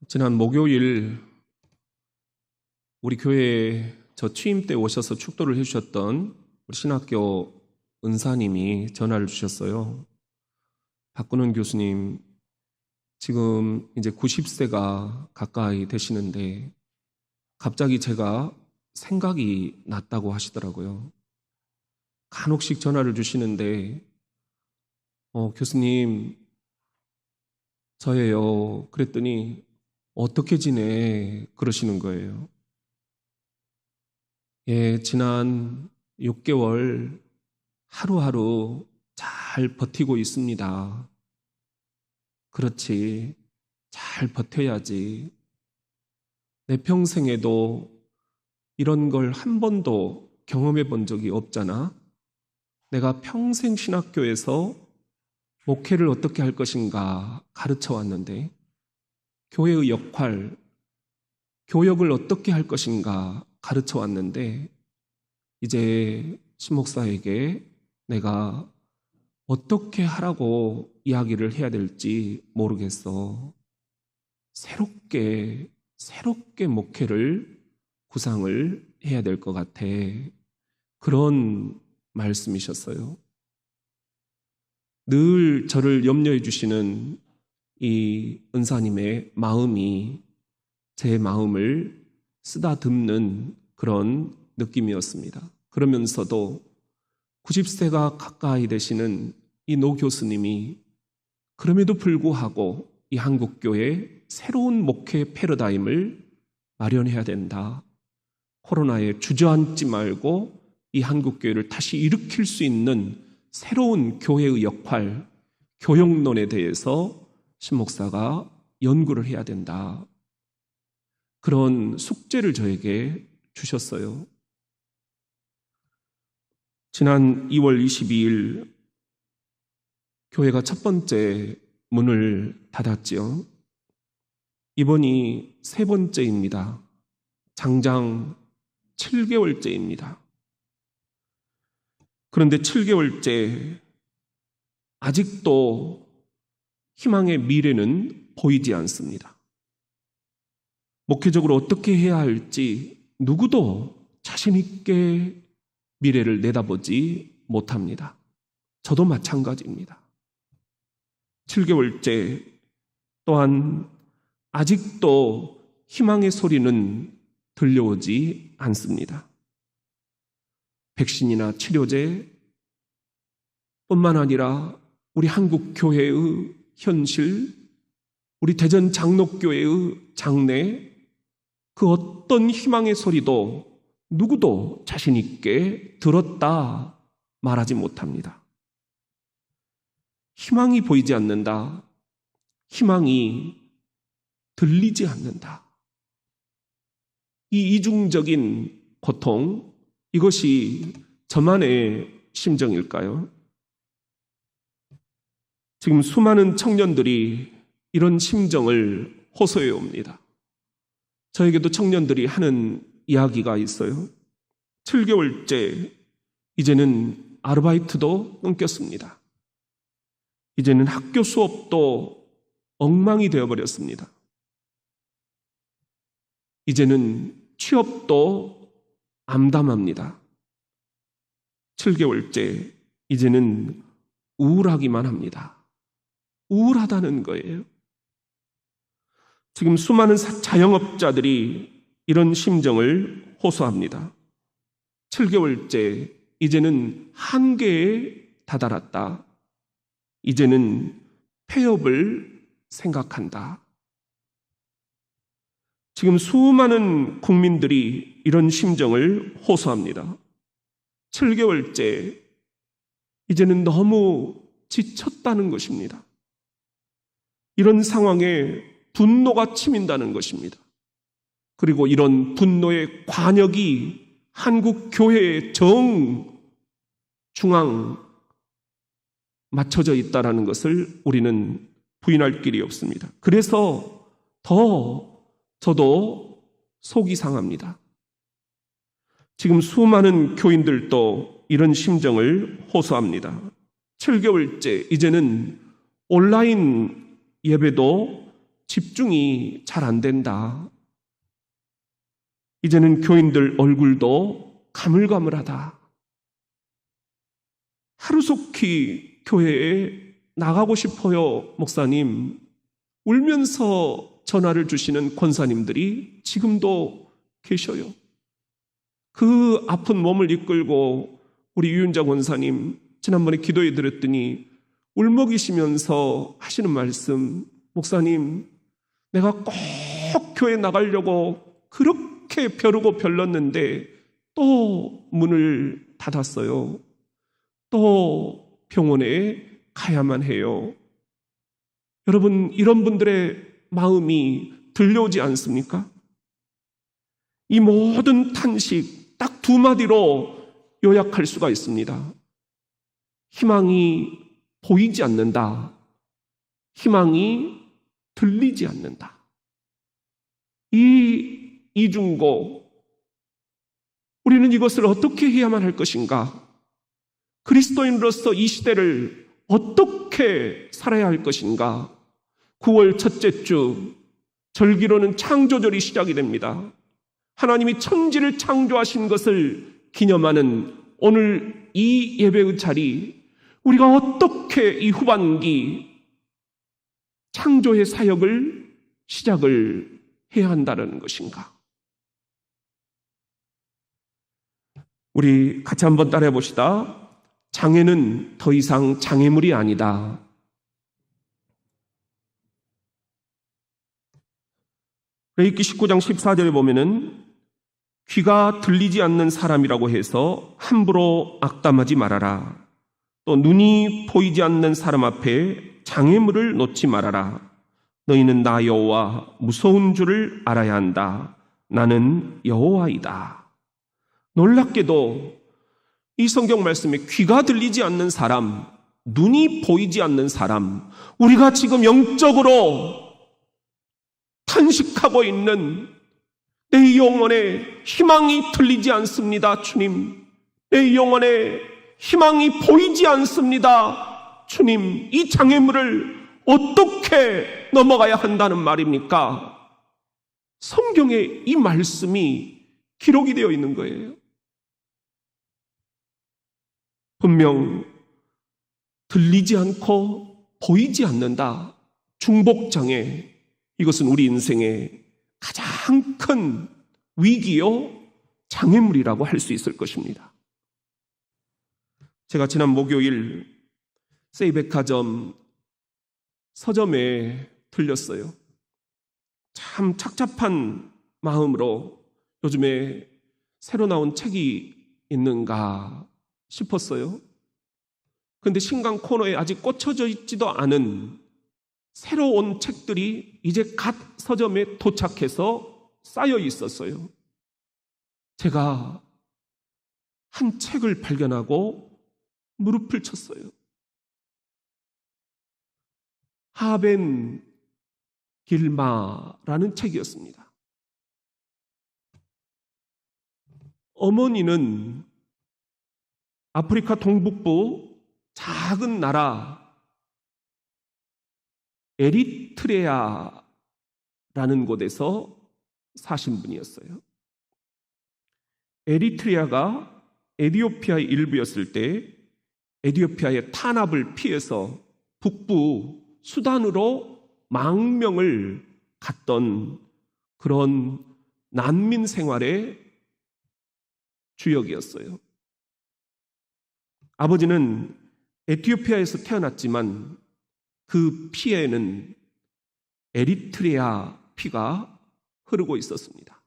지난 목요일 우리 교회에 저 취임 때 오셔서 축도를 해주셨던 우리 신학교 은사님이 전화를 주셨어요. 박근원 교수님, 지금 이제 90세가 가까이 되시는데 갑자기 제가 생각이 났다고 하시더라고요. 간혹씩 전화를 주시는데 교수님, 저예요. 그랬더니 어떻게 지내? 그러시는 거예요. 예, 지난 6개월 하루하루 잘 버티고 있습니다. 그렇지, 잘 버텨야지. 내 평생에도 이런 걸 한 번도 경험해 본 적이 없잖아. 내가 평생 신학교에서 목회를 어떻게 할 것인가 가르쳐 왔는데, 교회의 역할, 교역을 어떻게 할 것인가 가르쳐 왔는데, 이제 신목사에게 내가 어떻게 하라고 이야기를 해야 될지 모르겠어. 새롭게 목회를 구상을 해야 될 것 같아. 그런 말씀이셨어요. 늘 저를 염려해 주시는 이 은사님의 마음이 제 마음을 쓰다듬는 그런 느낌이었습니다. 그러면서도 90세가 가까이 되시는 이 노 교수님이 그럼에도 불구하고 이 한국교회 새로운 목회 패러다임을 마련해야 된다. 코로나에 주저앉지 말고 이 한국교회를 다시 일으킬 수 있는 새로운 교회의 역할, 교역론에 대해서 신목사가 연구를 해야 된다. 그런 숙제를 저에게 주셨어요. 지난 2월 22일 교회가 첫 번째 문을 닫았지요. 이번이 세 번째입니다. 장장 7개월째입니다. 그런데 7개월째 아직도 희망의 미래는 보이지 않습니다. 목회적으로 어떻게 해야 할지 누구도 자신 있게 미래를 내다보지 못합니다. 저도 마찬가지입니다. 7개월째 또한 아직도 희망의 소리는 들려오지 않습니다. 백신이나 치료제 뿐만 아니라 우리 한국 교회의 현실, 우리 대전 장로교회의 장래, 그 어떤 희망의 소리도 누구도 자신 있게 들었다 말하지 못합니다. 희망이 보이지 않는다. 희망이 들리지 않는다. 이 이중적인 고통, 이것이 저만의 심정일까요? 지금 수많은 청년들이 이런 심정을 호소해 옵니다. 저에게도 청년들이 하는 이야기가 있어요. 7개월째 이제는 아르바이트도 끊겼습니다. 이제는 학교 수업도 엉망이 되어버렸습니다. 이제는 취업도 암담합니다. 7개월째 이제는 우울하기만 합니다. 우울하다는 거예요. 지금 수많은 자영업자들이 이런 심정을 호소합니다. 7개월째 이제는 한계에 다다랐다. 이제는 폐업을 생각한다. 지금 수많은 국민들이 이런 심정을 호소합니다. 7개월째 이제는 너무 지쳤다는 것입니다. 이런 상황에 분노가 치민다는 것입니다. 그리고 이런 분노의 관역이 한국 교회의 중앙 맞춰져 있다는 것을 우리는 부인할 길이 없습니다. 그래서 더 저도 속이 상합니다. 지금 수많은 교인들도 이런 심정을 호소합니다. 7개월째 이제는 온라인 예배도 집중이 잘 안 된다. 이제는 교인들 얼굴도 가물가물하다. 하루속히 교회에 나가고 싶어요, 목사님. 울면서 전화를 주시는 권사님들이 지금도 계셔요. 그 아픈 몸을 이끌고 우리 유윤자 권사님 지난번에 기도해 드렸더니 울먹이시면서 하시는 말씀, 목사님, 내가 꼭 교회 나가려고 그렇게 벼르고 별렀는데 또 문을 닫았어요. 또 병원에 가야만 해요. 여러분, 이런 분들의 마음이 들려오지 않습니까? 이 모든 탄식 딱 두 마디로 요약할 수가 있습니다. 희망이 보이지 않는다. 희망이 들리지 않는다. 이 이중고, 우리는 이것을 어떻게 해야만 할 것인가? 그리스도인으로서 이 시대를 어떻게 살아야 할 것인가? 9월 첫째 주 절기로는 창조절이 시작이 됩니다. 하나님이 천지를 창조하신 것을 기념하는 오늘 이 예배의 자리, 우리가 어떻게 이 후반기 창조의 사역을 시작을 해야 한다는 것인가? 우리 같이 한번 따라해 봅시다. 장애는 더 이상 장애물이 아니다. 레위기 19장 14절에 보면은 귀가 들리지 않는 사람이라고 해서 함부로 악담하지 말아라. 또 눈이 보이지 않는 사람 앞에 장애물을 놓지 말아라. 너희는 나 여호와 무서운 줄을 알아야 한다. 나는 여호와이다. 놀랍게도 이 성경 말씀에 귀가 들리지 않는 사람, 눈이 보이지 않는 사람, 우리가 지금 영적으로 탄식하고 있는 내 영혼에 희망이 들리지 않습니다, 주님. 내 영혼에 희망이 보이지 않습니다, 주님. 이 장애물을 어떻게 넘어가야 한다는 말입니까? 성경에 이 말씀이 기록이 되어 있는 거예요. 분명 들리지 않고 보이지 않는다. 중복장애. 이것은 우리 인생의 가장 큰 위기요 장애물이라고 할 수 있을 것입니다. 제가 지난 목요일 세이백화점 서점에 들렸어요. 참 착잡한 마음으로 요즘에 새로 나온 책이 있는가 싶었어요. 그런데 신간 코너에 아직 꽂혀져 있지도 않은 새로 온 책들이 이제 갓 서점에 도착해서 쌓여 있었어요. 제가 한 책을 발견하고 무릎을 쳤어요. 하벤 길마라는 책이었습니다. 어머니는 아프리카 동북부 작은 나라 에리트레아라는 곳에서 사신 분이었어요. 에리트레아가 에티오피아의 일부였을 때 에티오피아의 탄압을 피해서 북부 수단으로 망명을 갔던 그런 난민 생활의 주역이었어요. 아버지는 에티오피아에서 태어났지만 그 피에는 에리트레아 피가 흐르고 있었습니다.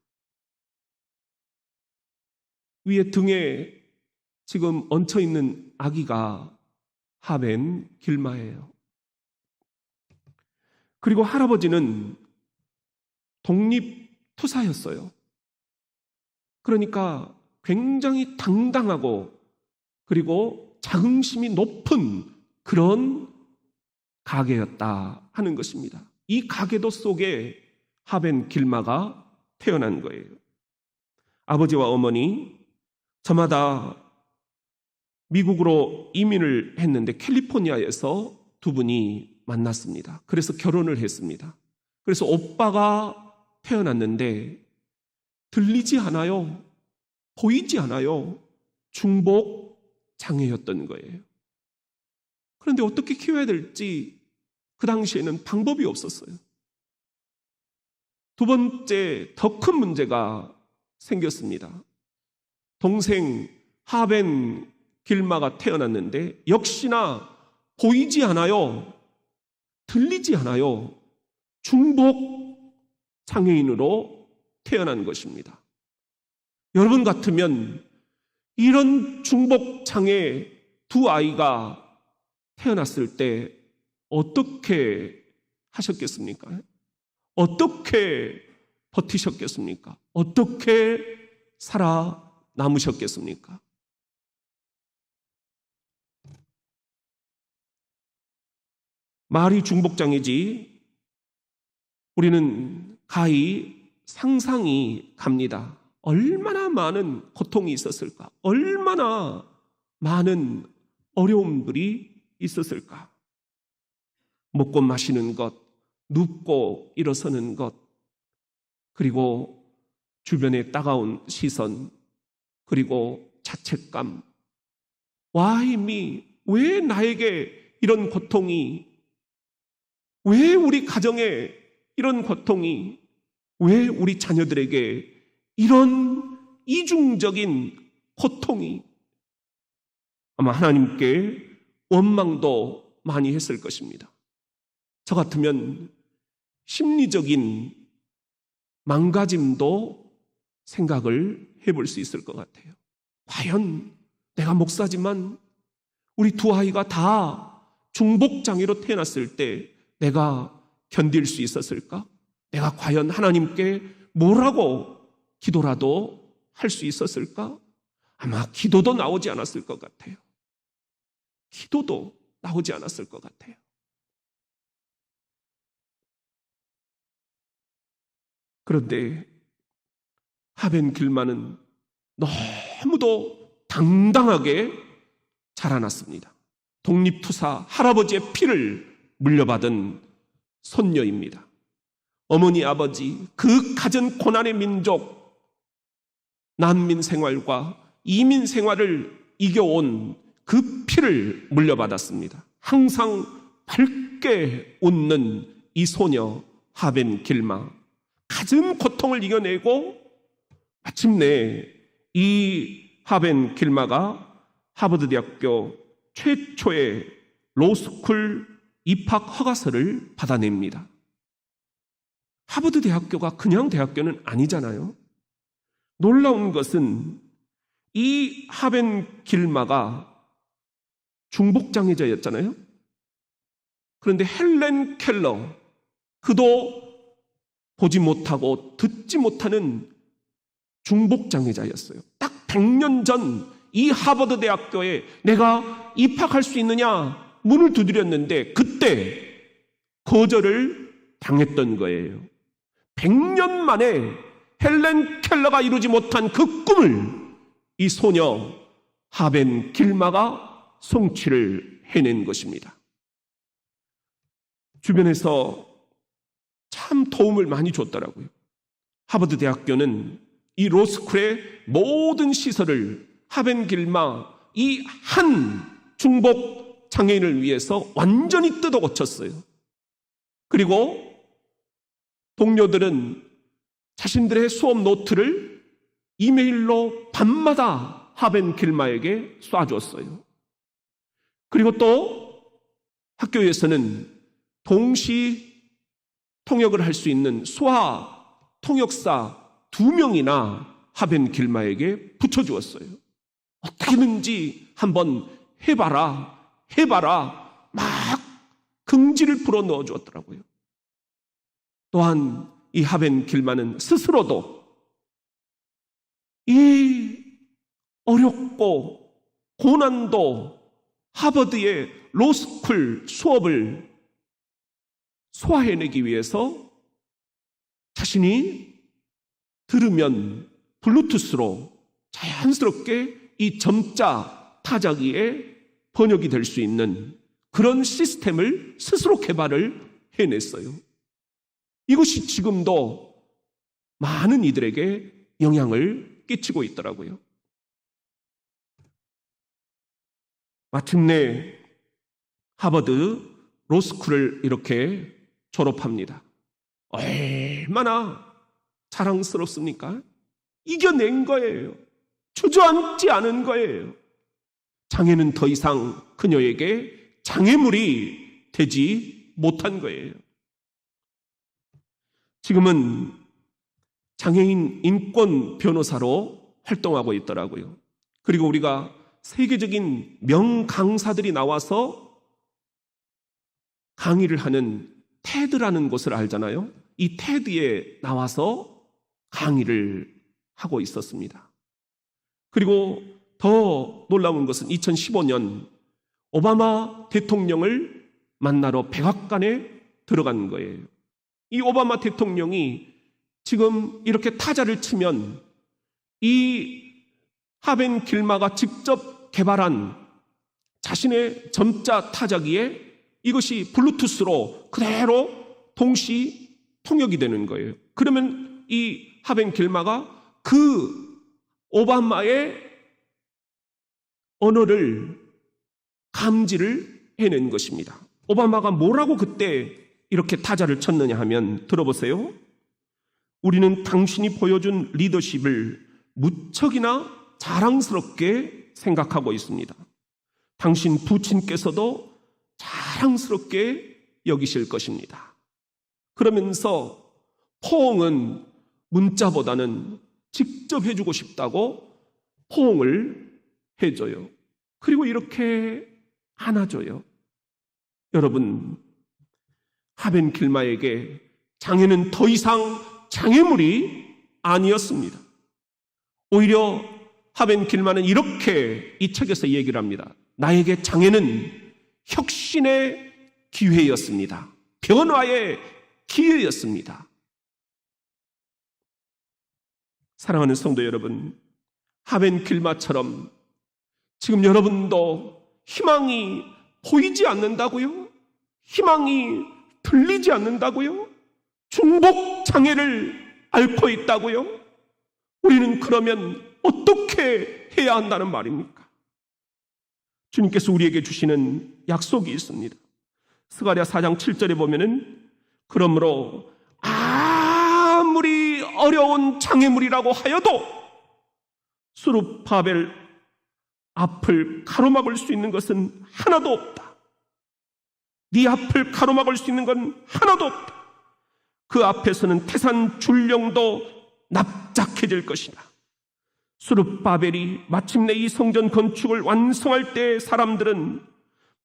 위에 등에 지금 얹혀 있는 아기가 하벤 길마예요. 그리고 할아버지는 독립투사였어요. 그러니까 굉장히 당당하고 그리고 자긍심이 높은 그런 가게였다 하는 것입니다. 이 가게도 속에 하벤 길마가 태어난 거예요. 아버지와 어머니 저마다 미국으로 이민을 했는데 캘리포니아에서 두 분이 만났습니다. 그래서 결혼을 했습니다. 그래서 오빠가 태어났는데 들리지 않아요. 보이지 않아요. 중복 장애였던 거예요. 그런데 어떻게 키워야 될지 그 당시에는 방법이 없었어요. 두 번째, 더 큰 문제가 생겼습니다. 동생 하벤 길마가 태어났는데 역시나 보이지 않아요. 들리지 않아요. 중복 장애인으로 태어난 것입니다. 여러분 같으면 이런 중복 장애 두 아이가 태어났을 때 어떻게 하셨겠습니까? 어떻게 버티셨겠습니까? 어떻게 살아남으셨겠습니까? 말이 중복장애지 우리는 가히 상상이 갑니다. 얼마나 많은 고통이 있었을까? 얼마나 많은 어려움들이 있었을까? 먹고 마시는 것, 눕고 일어서는 것, 그리고 주변의 따가운 시선, 그리고 자책감. Why me? 왜 나에게 이런 고통이, 왜 우리 가정에 이런 고통이, 왜 우리 자녀들에게 이런 이중적인 고통이, 아마 하나님께 원망도 많이 했을 것입니다. 저 같으면 심리적인 망가짐도 생각을 해볼 수 있을 것 같아요. 과연 내가 목사지만 우리 두 아이가 다 중복장애로 태어났을 때 내가 견딜 수 있었을까? 내가 과연 하나님께 뭐라고 기도라도 할 수 있었을까? 아마 기도도 나오지 않았을 것 같아요. 기도도 나오지 않았을 것 같아요. 그런데 하벤 길마는 너무도 당당하게 자라났습니다. 독립투사 할아버지의 피를 물려받은 손녀입니다. 어머니 아버지 그 갖은 고난의 민족, 난민 생활과 이민 생활을 이겨온 그 피를 물려받았습니다. 항상 밝게 웃는 이 소녀 하벤 길마, 갖은 고통을 이겨내고 마침내 이 하벤 길마가 하버드 대학교 최초의 로스쿨 입학 허가서를 받아냅니다. 하버드 대학교가 그냥 대학교는 아니잖아요. 놀라운 것은 이 하벤 길마가 중복장애자였잖아요. 그런데 헬렌 켈러, 그도 보지 못하고 듣지 못하는 중복장애자였어요. 딱 100년 전 이 하버드 대학교에 내가 입학할 수 있느냐 문을 두드렸는데 그때 거절을 당했던 거예요. 100년 만에 헬렌 켈러가 이루지 못한 그 꿈을 이 소녀 하벤 길마가 성취를 해낸 것입니다. 주변에서 참 도움을 많이 줬더라고요. 하버드 대학교는 이 로스쿨의 모든 시설을 하벤 길마 이 한 중복 장애인을 위해서 완전히 뜯어 고쳤어요. 그리고 동료들은 자신들의 수업 노트를 이메일로 밤마다 하벤 길마에게 쏴줬어요. 그리고 또 학교에서는 동시 통역을 할 수 있는 수화 통역사 2명이나 하벤 길마에게 붙여주었어요. 어떻게든지 한번 해봐라 막 긍지를 불어넣어 주었더라고요. 또한 이 하벤 길마는 스스로도 이 어렵고 고난도 하버드의 로스쿨 수업을 소화해내기 위해서 자신이 들으면 블루투스로 자연스럽게 이 점자 타자기에 번역이 될 수 있는 그런 시스템을 스스로 개발을 해냈어요. 이것이 지금도 많은 이들에게 영향을 끼치고 있더라고요. 마침내 하버드 로스쿨을 이렇게 졸업합니다. 얼마나 자랑스럽습니까? 이겨낸 거예요. 주저앉지 않은 거예요. 장애는 더 이상 그녀에게 장애물이 되지 못한 거예요. 지금은 장애인 인권 변호사로 활동하고 있더라고요. 그리고 우리가 세계적인 명강사들이 나와서 강의를 하는 테드라는 곳을 알잖아요. 이 테드에 나와서 강의를 하고 있었습니다. 그리고 더 놀라운 것은 2015년 오바마 대통령을 만나러 백악관에 들어간 거예요. 이 오바마 대통령이 지금 이렇게 타자를 치면 이 하벤 길마가 직접 개발한 자신의 점자 타자기에 이것이 블루투스로 그대로 동시 통역이 되는 거예요. 그러면 이 하벤 길마가 그 오바마의 언어를 감지를 해낸 것입니다. 오바마가 뭐라고 그때 이렇게 타자를 쳤느냐 하면 들어보세요. 우리는 당신이 보여준 리더십을 무척이나 자랑스럽게 생각하고 있습니다. 당신 부친께서도 자랑스럽게 여기실 것입니다. 그러면서 포옹은 문자보다는 직접 해주고 싶다고 포옹을 해줘요. 그리고 이렇게 안아줘요. 여러분, 하벤 길마에게 장애는 더 이상 장애물이 아니었습니다. 오히려 하벤 길마는 이렇게 이 책에서 얘기를 합니다. 나에게 장애는 혁신의 기회였습니다. 변화의 기회였습니다. 사랑하는 성도 여러분, 하벤 길마처럼 지금 여러분도 희망이 보이지 않는다고요? 희망이 들리지 않는다고요? 중복 장애를 앓고 있다고요? 우리는 그러면 어떻게 해야 한다는 말입니까? 주님께서 우리에게 주시는 약속이 있습니다. 스가랴 4장 7절에 보면은 그러므로 아무리 어려운 장애물이라고 하여도 스룹바벨 앞을 가로막을 수 있는 것은 하나도 없다. 네 앞을 가로막을 수 있는 건 하나도 없다. 그 앞에서는 태산 줄령도 납작해질 것이다. 스룹바벨이 마침내 이 성전 건축을 완성할 때 사람들은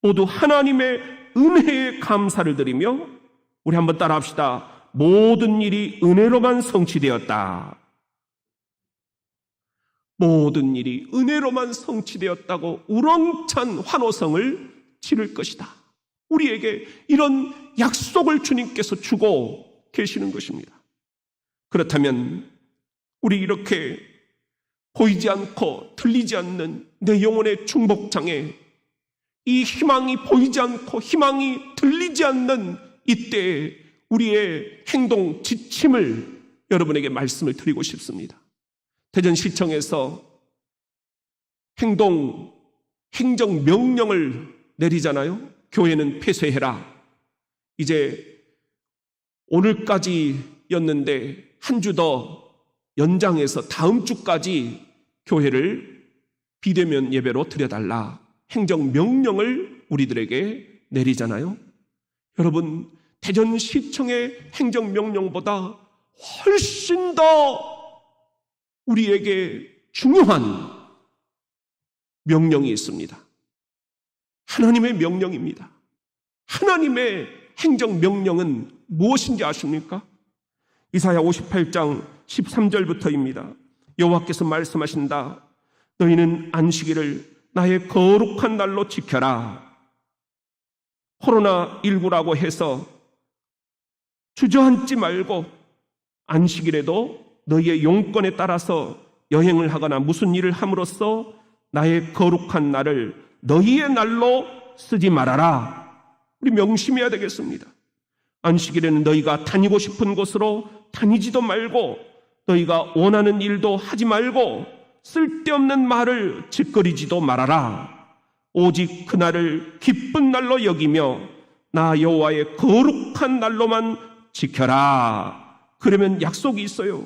모두 하나님의 은혜에 감사를 드리며, 우리 한번 따라합시다. 모든 일이 은혜로만 성취되었다. 모든 일이 은혜로만 성취되었다고 우렁찬 환호성을 지를 것이다. 우리에게 이런 약속을 주님께서 주고 계시는 것입니다. 그렇다면 우리 이렇게 보이지 않고 들리지 않는 내 영혼의 중복장애, 이 희망이 보이지 않고 희망이 들리지 않는 이때에 우리의 행동 지침을 여러분에게 말씀을 드리고 싶습니다. 대전시청에서 행정명령을 내리잖아요. 교회는 폐쇄해라. 이제 오늘까지였는데 한 주 더 연장해서 다음 주까지 교회를 비대면 예배로 드려달라. 행정명령을 우리들에게 내리잖아요. 여러분, 대전시청의 행정명령보다 훨씬 더 우리에게 중요한 명령이 있습니다. 하나님의 명령입니다. 하나님의 행정명령은 무엇인지 아십니까? 이사야 58장 13절부터입니다. 여호와께서 말씀하신다. 너희는 안식일을 나의 거룩한 날로 지켜라. 코로나19라고 해서 주저앉지 말고 안식일에도 너희의 용건에 따라서 여행을 하거나 무슨 일을 함으로써 나의 거룩한 날을 너희의 날로 쓰지 말아라. 우리 명심해야 되겠습니다. 안식일에는 너희가 다니고 싶은 곳으로 다니지도 말고 너희가 원하는 일도 하지 말고 쓸데없는 말을 짓거리지도 말아라. 오직 그날을 기쁜 날로 여기며 나 여호와의 거룩한 날로만 지켜라. 그러면 약속이 있어요.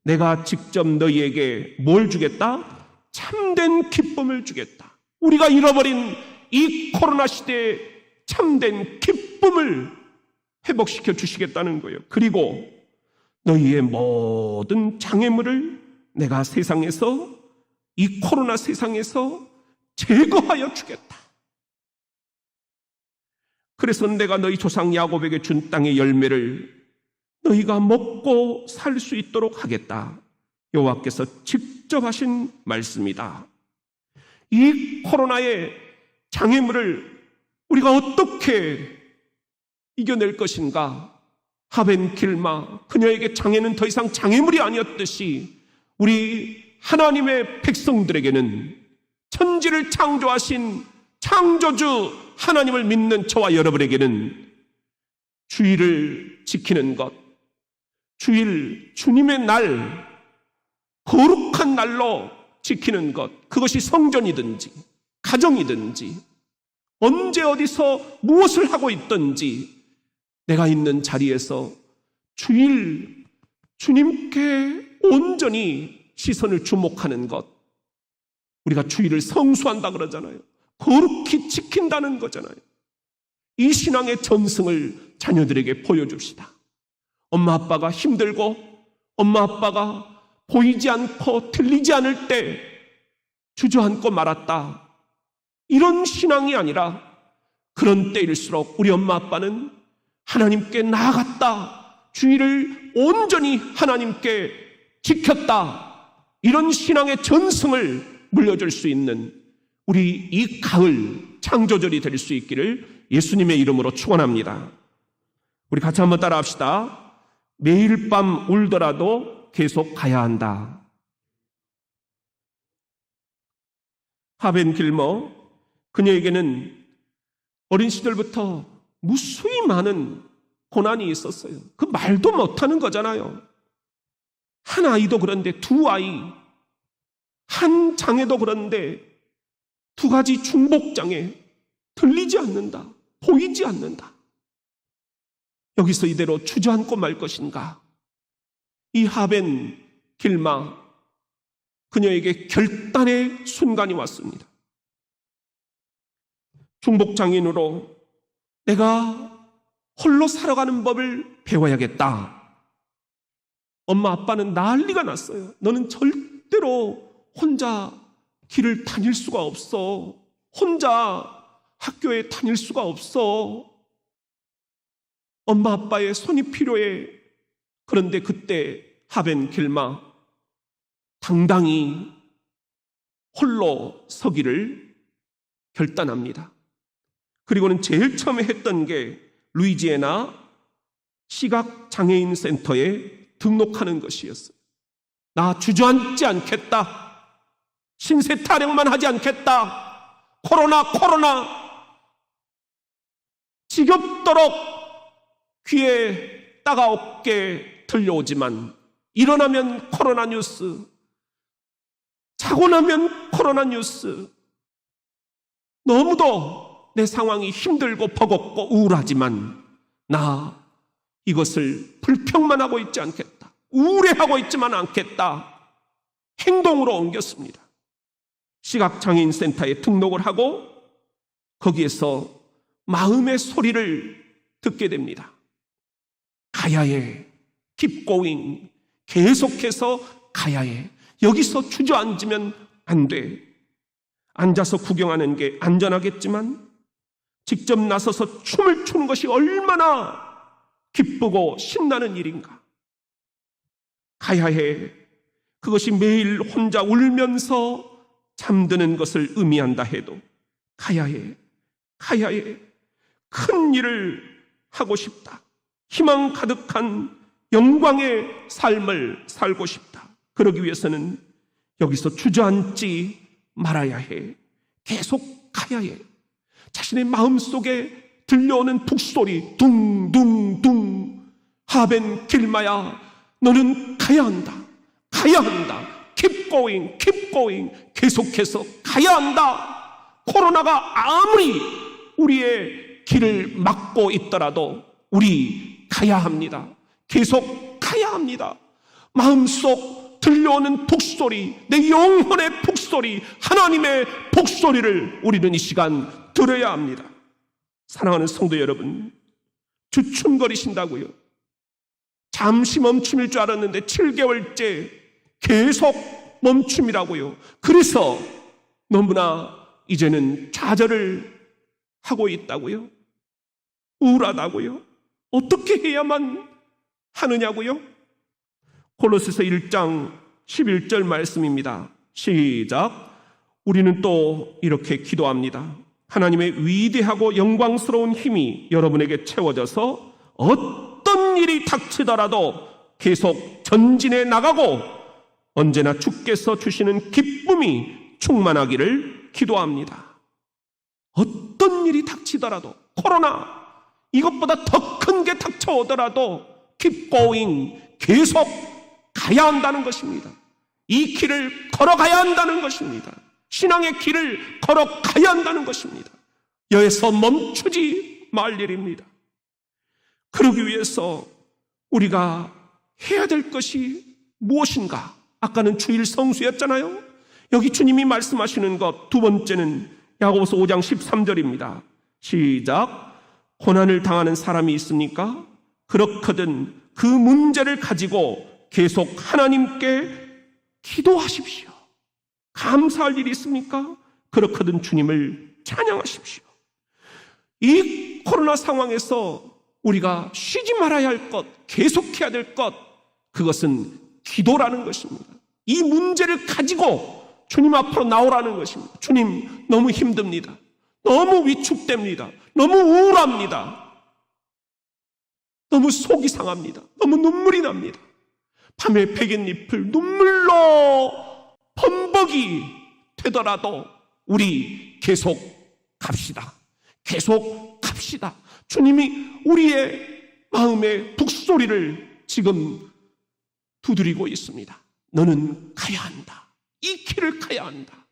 내가 직접 너희에게 뭘 주겠다? 참된 기쁨을 주겠다. 우리가 잃어버린 이 코로나 시대에 참된 기쁨을 회복시켜 주시겠다는 거예요. 그리고 너희의 모든 장애물을 내가 세상에서, 이 코로나 세상에서 제거하여 주겠다. 그래서 내가 너희 조상 야곱에게 준 땅의 열매를 너희가 먹고 살 수 있도록 하겠다. 여호와께서 직접 하신 말씀이다. 이 코로나의 장애물을 우리가 어떻게 이겨낼 것인가? 하벤 길마, 그녀에게 장애는 더 이상 장애물이 아니었듯이 우리 하나님의 백성들에게는 천지를 창조하신 창조주 하나님을 믿는 저와 여러분에게는 주일을 지키는 것, 주일, 주님의 날, 거룩한 날로 지키는 것, 그것이 성전이든지 가정이든지 언제 어디서 무엇을 하고 있든지 내가 있는 자리에서 주일, 주님께 온전히 시선을 주목하는 것, 우리가 주일을 성수한다 그러잖아요. 거룩히 지킨다는 거잖아요. 이 신앙의 전승을 자녀들에게 보여줍시다. 엄마 아빠가 힘들고 엄마 아빠가 보이지 않고 들리지 않을 때 주저앉고 말았다, 이런 신앙이 아니라 그런 때일수록 우리 엄마 아빠는 하나님께 나아갔다, 주일을 온전히 하나님께 지켰다, 이런 신앙의 전승을 물려줄 수 있는 우리 이 가을 창조절이 될 수 있기를 예수님의 이름으로 축원합니다. 우리 같이 한번 따라합시다. 매일 밤 울더라도 계속 가야 한다. 하벤 길머, 그녀에게는 어린 시절부터 무수히 많은 고난이 있었어요. 그 말도 못하는 거잖아요. 한 아이도 그런데 두 아이, 한 장애도 그런데 두 가지 중복장애, 들리지 않는다, 보이지 않는다. 여기서 이대로 주저앉고 말 것인가? 이 하벤 길마, 그녀에게 결단의 순간이 왔습니다. 중복장애인으로 내가 홀로 살아가는 법을 배워야겠다. 엄마 아빠는 난리가 났어요. 너는 절대로 혼자 길을 다닐 수가 없어. 혼자 학교에 다닐 수가 없어. 엄마 아빠의 손이 필요해. 그런데 그때 하벤 길마 당당히 홀로 서기를 결단합니다. 그리고는 제일 처음에 했던 게 루이지애나 시각장애인 센터에 등록하는 것이었어요. 나 주저앉지 않겠다. 신세 타령만 하지 않겠다. 코로나 지겹도록 귀에 따가웠게 들려오지만 일어나면 코로나 뉴스, 자고 나면 코로나 뉴스, 너무도 내 상황이 힘들고 버겁고 우울하지만 나 이것을 불평만 하고 있지 않겠다, 우울해하고 있지만 않겠다, 행동으로 옮겼습니다. 시각장애인 센터에 등록을 하고 거기에서 마음의 소리를 듣게 됩니다. 가야 해. Keep going. 계속해서 가야 해. 여기서 주저앉으면 안 돼. 앉아서 구경하는 게 안전하겠지만 직접 나서서 춤을 추는 것이 얼마나 기쁘고 신나는 일인가. 가야 해. 그것이 매일 혼자 울면서 잠드는 것을 의미한다 해도 가야 해. 가야 해. 큰 일을 하고 싶다. 희망 가득한 영광의 삶을 살고 싶다. 그러기 위해서는 여기서 주저앉지 말아야 해. 계속 가야 해. 자신의 마음속에 들려오는 북소리 둥둥둥. 하벤 길마야, 너는 가야 한다. 가야 한다. Keep going, keep going. 계속해서 가야 한다. 코로나가 아무리 우리의 길을 막고 있더라도 우리 가야 합니다. 계속 가야 합니다. 마음속 들려오는 북소리, 내 영혼의 북소리, 하나님의 북소리를 우리는 이 시간 들어야 합니다. 사랑하는 성도 여러분, 주춤거리신다고요? 잠시 멈춤일 줄 알았는데 7개월째 계속 멈춤이라고요. 그래서 너무나 이제는 좌절을 하고 있다고요? 우울하다고요? 어떻게 해야만 하느냐고요? 골로새서 1장 11절 말씀입니다. 시작. 우리는 또 이렇게 기도합니다. 하나님의 위대하고 영광스러운 힘이 여러분에게 채워져서 어떤 일이 닥치더라도 계속 전진해 나가고 언제나 주께서 주시는 기쁨이 충만하기를 기도합니다. 어떤 일이 닥치더라도, 코로나 이것보다 더 큰 게 닥쳐오더라도 keep going, 계속 가야 한다는 것입니다. 이 길을 걸어가야 한다는 것입니다. 신앙의 길을 걸어가야 한다는 것입니다. 여기서 멈추지 말 일입니다. 그러기 위해서 우리가 해야 될 것이 무엇인가? 아까는 주일 성수였잖아요. 여기 주님이 말씀하시는 것 두 번째는 야고보서 5장 13절입니다. 시작. 고난을 당하는 사람이 있습니까? 그렇거든 그 문제를 가지고 계속 하나님께 기도하십시오. 감사할 일이 있습니까? 그렇거든 주님을 찬양하십시오. 이 코로나 상황에서 우리가 쉬지 말아야 할 것, 계속해야 될 것, 그것은 기도라는 것입니다. 이 문제를 가지고 주님 앞으로 나오라는 것입니다. 주님, 너무 힘듭니다. 너무 위축됩니다. 너무 우울합니다. 너무 속이 상합니다. 너무 눈물이 납니다. 밤에 베갯잎을 눈물로 범벅이 되더라도 우리 계속 갑시다. 계속 갑시다. 주님이 우리의 마음의 북소리를 지금 두드리고 있습니다. 너는 가야 한다. 이 길을 가야 한다.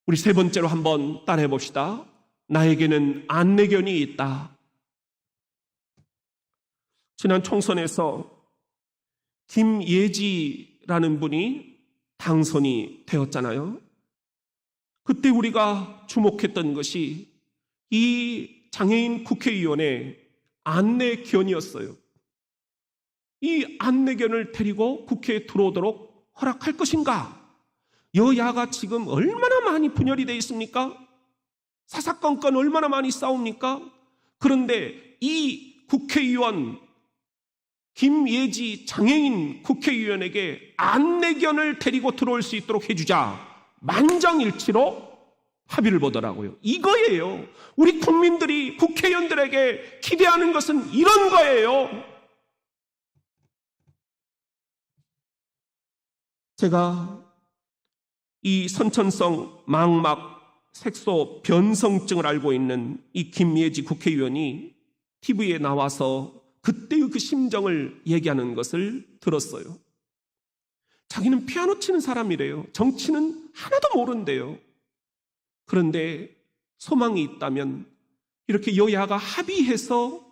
우리 세 번째로 한번 따라해 봅시다. 나에게는 안내견이 있다. 지난 총선에서 김예지라는 분이 당선이 되었잖아요. 그때 우리가 주목했던 것이 이 장애인 국회의원의 안내견이었어요. 이 안내견을 데리고 국회에 들어오도록 허락할 것인가? 여야가 지금 얼마나 많이 분열이 되어 있습니까? 사사건건 얼마나 많이 싸웁니까? 그런데 이 국회의원 김예지 장애인 국회의원에게 안내견을 데리고 들어올 수 있도록 해주자. 만장일치로 합의를 보더라고요. 이거예요. 우리 국민들이 국회의원들에게 기대하는 것은 이런 거예요. 제가 이 선천성 망막 색소 변성증을 알고 있는 이 김예지 국회의원이 TV에 나와서 그때의 그 심정을 얘기하는 것을 들었어요. 자기는 피아노 치는 사람이래요. 정치는 하나도 모른대요. 그런데 소망이 있다면 이렇게 여야가 합의해서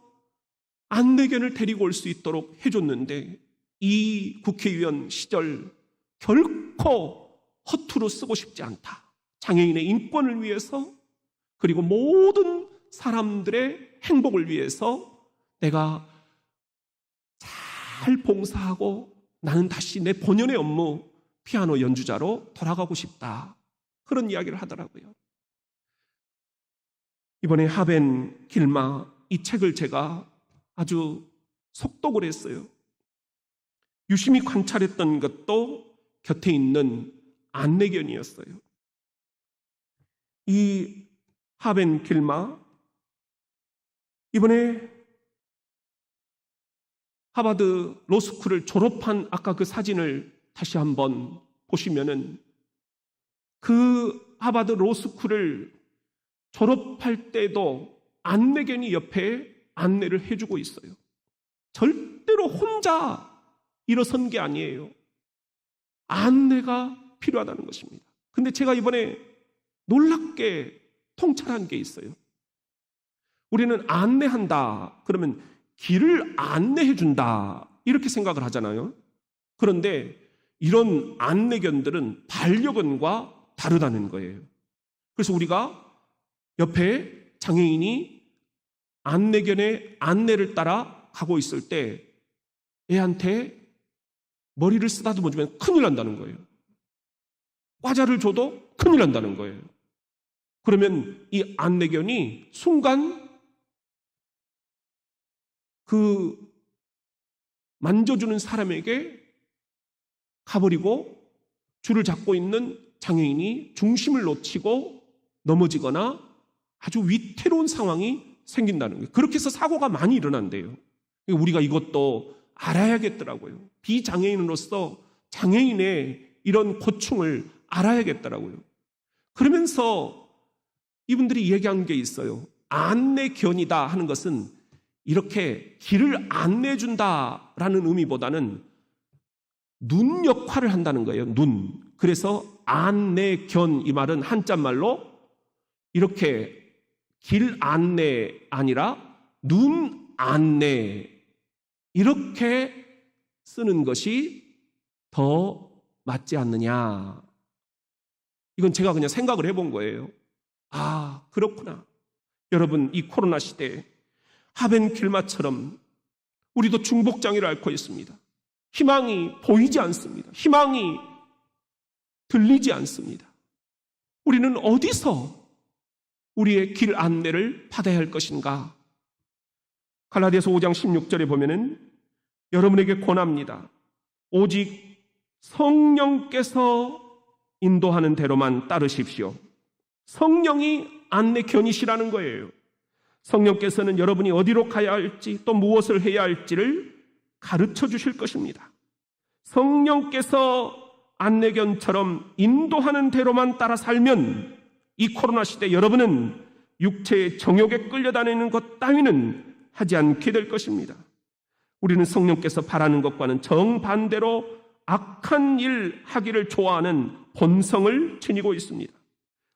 안내견을 데리고 올 수 있도록 해줬는데 이 국회의원 시절 결코 허투루 쓰고 싶지 않다. 장애인의 인권을 위해서 그리고 모든 사람들의 행복을 위해서 내가 잘 봉사하고 나는 다시 내 본연의 업무 피아노 연주자로 돌아가고 싶다. 그런 이야기를 하더라고요. 이번에 하벤 길마 이 책을 제가 아주 속독을 했어요. 유심히 관찰했던 것도 곁에 있는 안내견이었어요. 이 하벤 길마 이번에 하버드 로스쿨을 졸업한 아까 그 사진을 다시 한번 보시면은 그 하버드 로스쿨을 졸업할 때도 안내견이 옆에 안내를 해주고 있어요. 절대로 혼자 일어선 게 아니에요. 안내가 필요하다는 것입니다. 근데 제가 이번에 놀랍게 통찰한 게 있어요. 우리는 안내한다 그러면 길을 안내해 준다 이렇게 생각을 하잖아요. 그런데 이런 안내견들은 반려견과 다르다는 거예요. 그래서 우리가 옆에 장애인이 안내견의 안내를 따라 가고 있을 때 애한테 머리를 쓰다듬어 주면 큰일 난다는 거예요. 과자를 줘도 큰일 난다는 거예요. 그러면 이 안내견이 순간 그 만져주는 사람에게 가버리고 줄을 잡고 있는 장애인이 중심을 놓치고 넘어지거나 아주 위태로운 상황이 생긴다는 거예요. 그렇게 해서 사고가 많이 일어난대요. 우리가 이것도 알아야겠더라고요. 비장애인으로서 장애인의 이런 고충을 알아야겠더라고요. 그러면서 이분들이 얘기한 게 있어요. 안내견이다 하는 것은 이렇게 길을 안내준다라는 의미보다는 눈 역할을 한다는 거예요. 눈. 그래서 안내견 이 말은 한자말로 이렇게 길 안내 아니라 눈 안내 이렇게 쓰는 것이 더 맞지 않느냐. 이건 제가 그냥 생각을 해본 거예요. 아, 그렇구나. 여러분, 이 코로나 시대에 하벤킬마처럼 우리도 중복장애를 앓고 있습니다. 희망이 보이지 않습니다. 희망이 들리지 않습니다. 우리는 어디서 우리의 길 안내를 받아야 할 것인가? 갈라디아서 5장 16절에 보면은 여러분에게 권합니다. 오직 성령께서 인도하는 대로만 따르십시오. 성령이 안내견이시라는 거예요. 성령께서는 여러분이 어디로 가야 할지 또 무엇을 해야 할지를 가르쳐 주실 것입니다. 성령께서 안내견처럼 인도하는 대로만 따라 살면 이 코로나 시대 여러분은 육체의 정욕에 끌려다니는 것 따위는 하지 않게 될 것입니다. 우리는 성령께서 바라는 것과는 정반대로 악한 일 하기를 좋아하는 본성을 지니고 있습니다.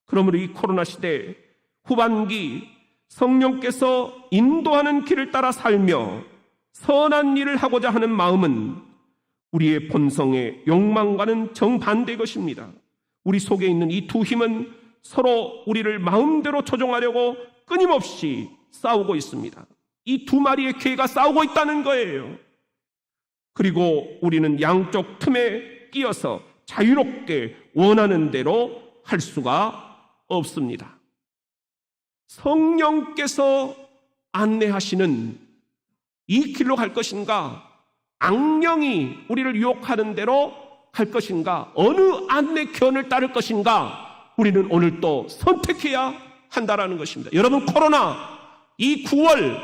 그러므로 이 코로나 시대 후반기 성령께서 인도하는 길을 따라 살며 선한 일을 하고자 하는 마음은 우리의 본성의 욕망과는 정반대의 것입니다. 우리 속에 있는 이 두 힘은 서로 우리를 마음대로 조종하려고 끊임없이 싸우고 있습니다. 이 두 마리의 개가 싸우고 있다는 거예요. 그리고 우리는 양쪽 틈에 끼어서 자유롭게 원하는 대로 할 수가 없습니다. 성령께서 안내하시는 이 길로 갈 것인가? 악령이 우리를 유혹하는 대로 갈 것인가? 어느 안내견을 따를 것인가? 우리는 오늘 또 선택해야 한다라는 것입니다. 여러분, 코로나, 이 9월,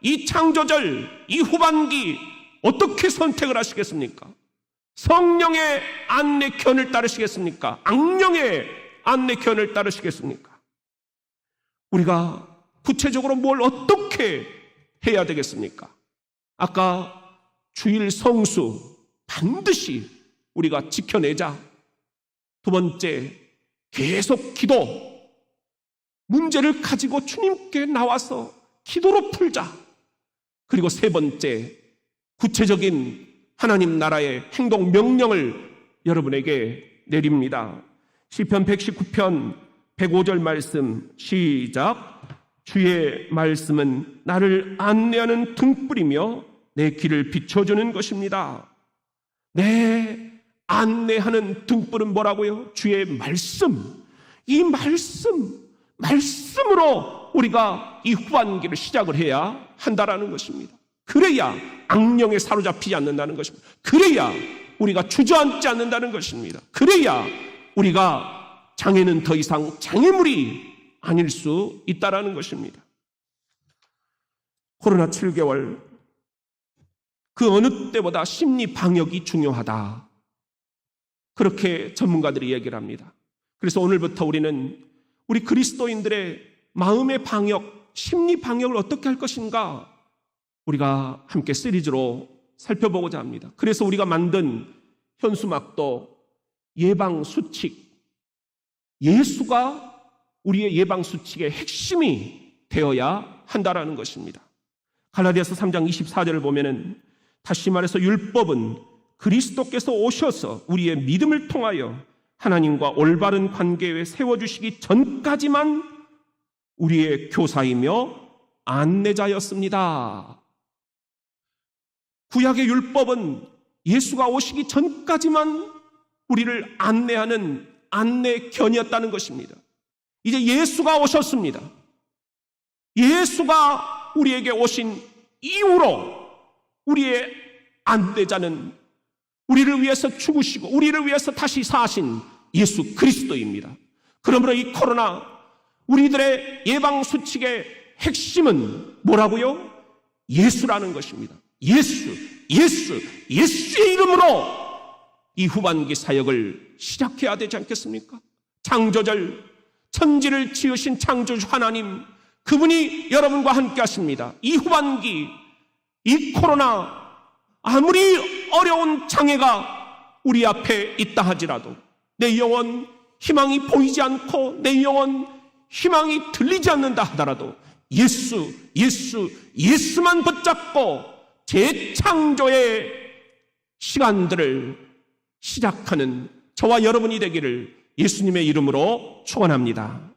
이 창조절, 이 후반기 어떻게 선택을 하시겠습니까? 성령의 안내견을 따르시겠습니까? 악령의 안내견을 따르시겠습니까? 우리가 구체적으로 뭘 어떻게 해야 되겠습니까? 아까 주일 성수 반드시 우리가 지켜내자. 두 번째, 계속 기도. 문제를 가지고 주님께 나와서 기도로 풀자. 그리고 세 번째, 구체적인 하나님 나라의 행동 명령을 여러분에게 내립니다. 시편 119편 105절 말씀 시작. 주의 말씀은 나를 안내하는 등불이며 내 길을 비춰주는 것입니다. 내 안내하는 등불은 뭐라고요? 주의 말씀. 이 말씀으로 우리가 이 후반기를 시작을 해야 한다라는 것입니다. 그래야 악령에 사로잡히지 않는다는 것입니다. 그래야 우리가 주저앉지 않는다는 것입니다. 그래야 우리가 장애는 더 이상 장애물이 아닐 수 있다라는 것입니다. 코로나 7개월, 그 어느 때보다 심리 방역이 중요하다. 그렇게 전문가들이 얘기를 합니다. 그래서 오늘부터 우리는 우리 그리스도인들의 마음의 방역, 심리 방역을 어떻게 할 것인가 우리가 함께 시리즈로 살펴보고자 합니다. 그래서 우리가 만든 현수막도 예방수칙, 예수가 우리의 예방수칙의 핵심이 되어야 한다라는 것입니다. 갈라디아서 3장 24절을 보면은 다시 말해서 율법은 그리스도께서 오셔서 우리의 믿음을 통하여 하나님과 올바른 관계에 세워주시기 전까지만 우리의 교사이며 안내자였습니다. 구약의 율법은 예수가 오시기 전까지만 우리를 안내하는 안내견이었다는 것입니다. 이제 예수가 오셨습니다. 예수가 우리에게 오신 이후로 우리의 안내자는 우리를 위해서 죽으시고 우리를 위해서 다시 사신 예수 그리스도입니다. 그러므로 이 코로나 우리들의 예방수칙의 핵심은 뭐라고요? 예수라는 것입니다. 예수의 이름으로 이 후반기 사역을 시작해야 되지 않겠습니까? 창조절, 천지를 지으신 창조주 하나님, 그분이 여러분과 함께 하십니다. 이 후반기, 이 코로나, 아무리 어려운 장애가 우리 앞에 있다 하지라도 내 영혼 희망이 보이지 않고 내 영혼 희망이 들리지 않는다 하더라도 예수만 붙잡고 재창조의 시간들을 시작하는 저와 여러분이 되기를 예수님의 이름으로 축원합니다.